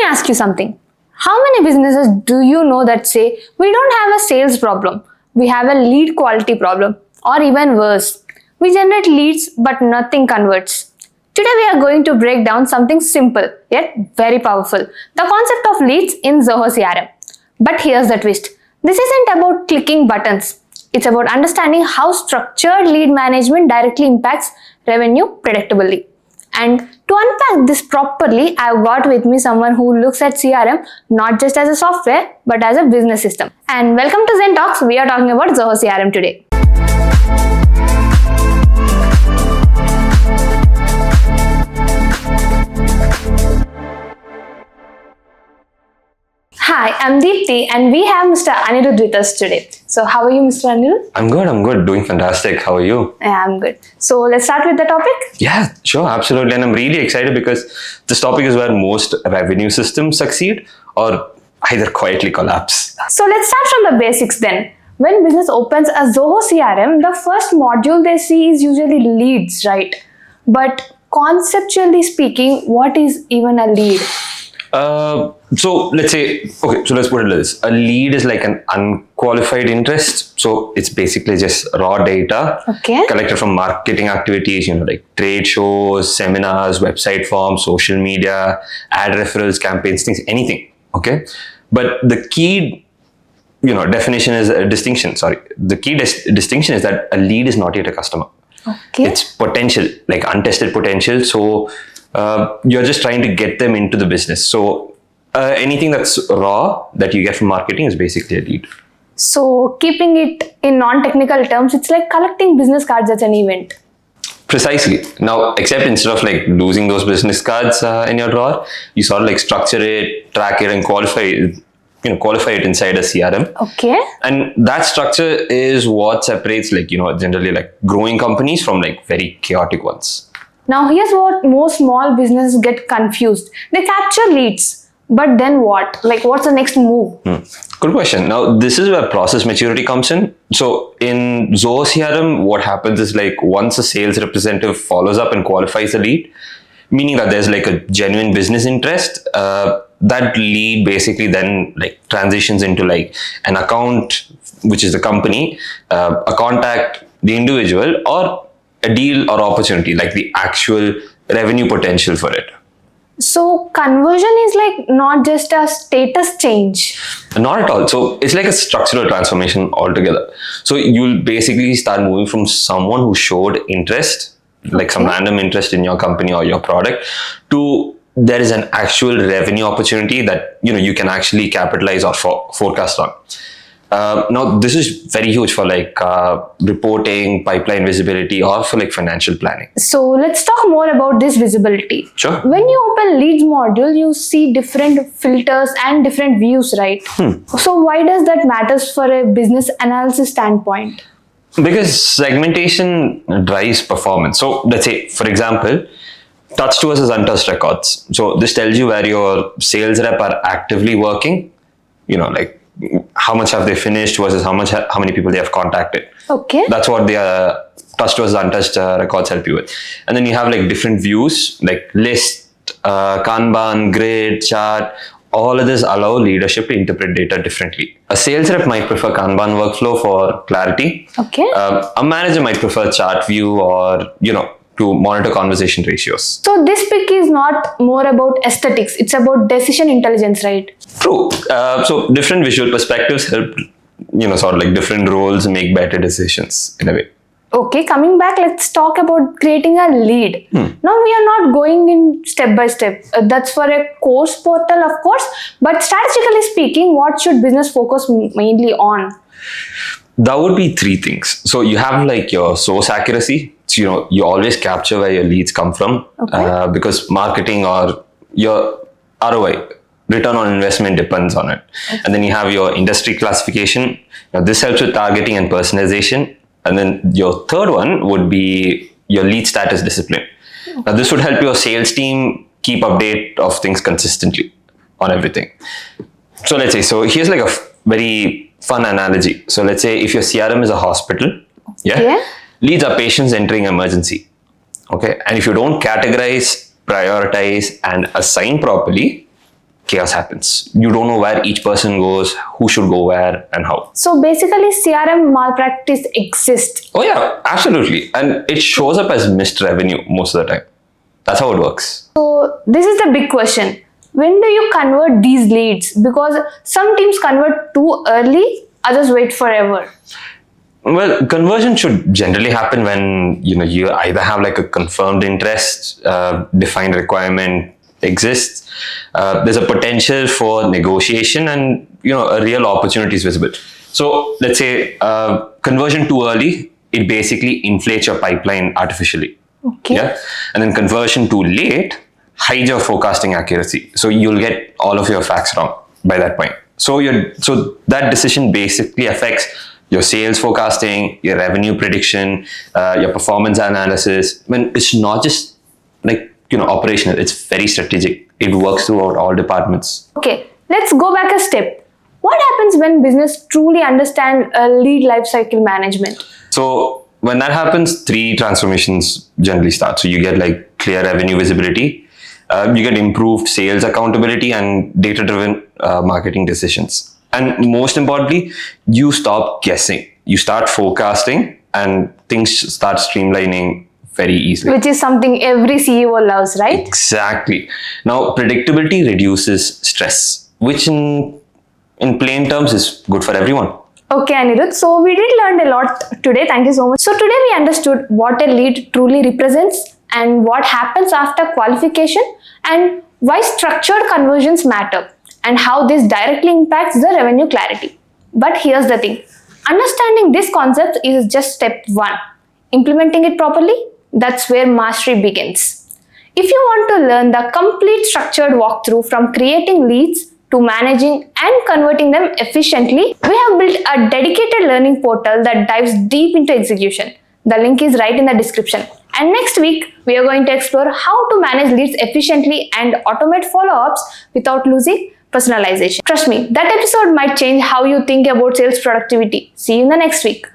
me ask you something. How many businesses do you know that say, we don't have a sales problem, we have a lead quality problem, or even worse, we generate leads but nothing converts? Today we are going to break down something simple yet very powerful, the concept of leads in Zoho CRM. But here's the twist. This isn't about clicking buttons. It's about understanding how structured lead management directly impacts revenue predictably. And to unpack this properly, I've got with me someone who looks at CRM not just as a software, but as a business system. And welcome to ZenTalks. We are talking about Zoho CRM today. Hi, I'm Deepthi and we have Mr. Anirudh with us today. So how are you, Mr. Anirudh? I'm good. Doing fantastic. How are you? Yeah, I'm good. So let's start with the topic. Yeah, sure. Absolutely. And I'm really excited because this topic is where most revenue systems succeed or either quietly collapse. So let's start from the basics then. When business opens a Zoho CRM, the first module they see is usually leads, right? But conceptually speaking, what is even a lead? So let's say, so let's put it like this. A lead is like an unqualified interest. So it's basically just raw data collected from marketing activities, like trade shows, seminars, website forms, social media, ad referrals, campaigns, things, anything. Okay. But the key, definition is a distinction. The key distinction is that a lead is not yet a customer. Okay. It's potential, like untested potential. So you're just trying to get them into the business. So anything that's raw that you get from marketing is basically a lead. So keeping it in non-technical terms, it's like collecting business cards at an event. Precisely. Now, except instead of like losing those business cards in your drawer, you sort of like structure it, track it, and qualify it inside a CRM. Okay. And that structure is what separates generally like growing companies from like very chaotic ones. Now here's what most small businesses get confused. They capture leads, but then what? Like what's the next move? Good question. Now this is where process maturity comes in. So in Zoho CRM, what happens is like once a sales representative follows up and qualifies a lead, meaning that there's like a genuine business interest, that lead basically then like transitions into like an account, which is the company, a contact, the individual, or a deal or opportunity, like the actual revenue potential for it. So conversion is like not just a status change. Not at all. So it's like a structural transformation altogether. So you'll basically start moving from someone who showed interest, like some random interest in your company or your product, to there is an actual revenue opportunity that you can actually capitalize or forecast on. Now, this is very huge for like reporting, pipeline visibility, or for like financial planning. So let's talk more about this visibility. Sure. When you open leads module, you see different filters and different views, right? So why does that matters for a business analysis standpoint? Because segmentation drives performance. So let's say, for example, touched versus untouched records. So this tells you where your sales rep are actively working, like how much have they finished versus how many people they have contacted. Okay. That's what the touched versus untouched records help you with. And then you have like different views like list, Kanban, grid, chart. All of this allow leadership to interpret data differently. A sales rep might prefer Kanban workflow for clarity. Okay. A manager might prefer chart view or, to monitor conversation ratios. So this pick is not more about aesthetics, it's about decision intelligence, right? True. So different visual perspectives help, sort of like different roles make better decisions in a way. Okay, coming back, let's talk about creating a lead. Now we are not going in step by step. That's for a course portal, of course. But strategically speaking, what should business focus mainly on? That would be three things. So you have like your source accuracy. So, you always capture where your leads come from because marketing or your ROI, return on investment, depends on it. And then you have your industry classification. Now this helps with targeting and personalization. And then your third one would be your lead status discipline. Now this would help your sales team keep update of things consistently on everything. So let's say, here's like a very fun analogy. So let's say if your CRM is a hospital, leads are patients entering emergency. Okay. And if you don't categorize, prioritize, and assign properly, chaos happens. You don't know where each person goes, who should go where, and how. So basically, CRM malpractice exists. Oh yeah, absolutely. And it shows up as missed revenue most of the time. That's how it works. So this is the big question. When do you convert these leads? Because some teams convert too early, others wait forever. Well, conversion should generally happen when you either have like a confirmed interest, defined requirement exists, there's a potential for negotiation, and a real opportunity is visible. So let's say conversion too early, it basically inflates your pipeline artificially. Okay. Yeah, and then conversion too late hides your forecasting accuracy. So you'll get all of your facts wrong by that point. So that decision basically affects your sales forecasting, your revenue prediction, your performance analysis. When it's not just like operational, it's very strategic. It works throughout all departments. Okay, let's go back a step. What happens when business truly understand lead lifecycle management? So when that happens, 3 transformations generally start. So you get like clear revenue visibility, you get improved sales accountability and data-driven marketing decisions. And most importantly, you stop guessing. You start forecasting and things start streamlining very easily. Which is something every CEO loves, right? Exactly. Now, predictability reduces stress, which in plain terms is good for everyone. Okay, Anirudh. So we did learn a lot today. Thank you so much. So today we understood what a lead truly represents and what happens after qualification and why structured conversions matter and how this directly impacts the revenue clarity. But here's the thing. Understanding this concept is just step 1. Implementing it properly, that's where mastery begins. If you want to learn the complete structured walkthrough from creating leads to managing and converting them efficiently, we have built a dedicated learning portal that dives deep into execution. The link is right in the description. And next week, we are going to explore how to manage leads efficiently and automate follow-ups without losing personalization. Trust me, that episode might change how you think about sales productivity. See you in the next week.